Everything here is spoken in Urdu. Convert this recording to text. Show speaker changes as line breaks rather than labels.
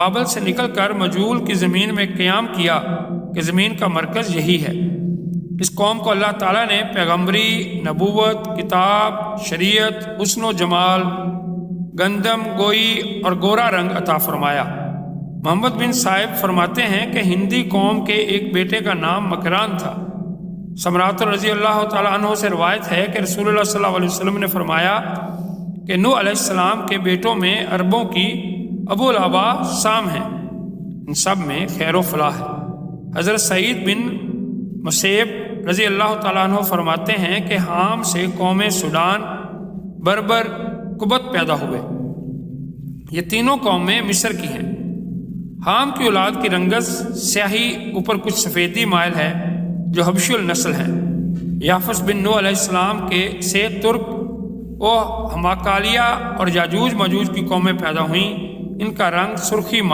بابل سے نکل کر مجہول کی زمین میں قیام کیا کہ زمین کا مرکز یہی ہے۔ اس قوم کو اللہ تعالیٰ نے پیغمبری، نبوت، کتاب، شریعت، حسن و جمال، گندم گوئی اور گورا رنگ عطا فرمایا۔ محمد بن صائب فرماتے ہیں کہ ہندی قوم کے ایک بیٹے کا نام مکران تھا۔ سمرات رضی اللہ تعالیٰ عنہ سے روایت ہے کہ رسول اللہ صلی اللہ علیہ وسلم نے فرمایا کہ نوح علیہ السلام کے بیٹوں میں عربوں کی ابو الآبا سام ہیں، ان سب میں خیر و فلاح ہے۔ حضرت سعید بن مسیب رضی اللہ تعالیٰ عنہ فرماتے ہیں کہ حام سے قوم سوڈان، بربر، قبط پیدا ہوئے۔ یہ تینوں قومیں مصر کی ہیں۔ حام کی اولاد کی رنگت سیاہی، اوپر کچھ سفیدی مائل ہے، جو حبشی النسل ہے۔ یافس بن نوح علیہ السلام کے سے ترک و ہماکالیہ اور یاجوج ماجوج کی قومیں پیدا ہوئیں۔ ان کا رنگ سرخی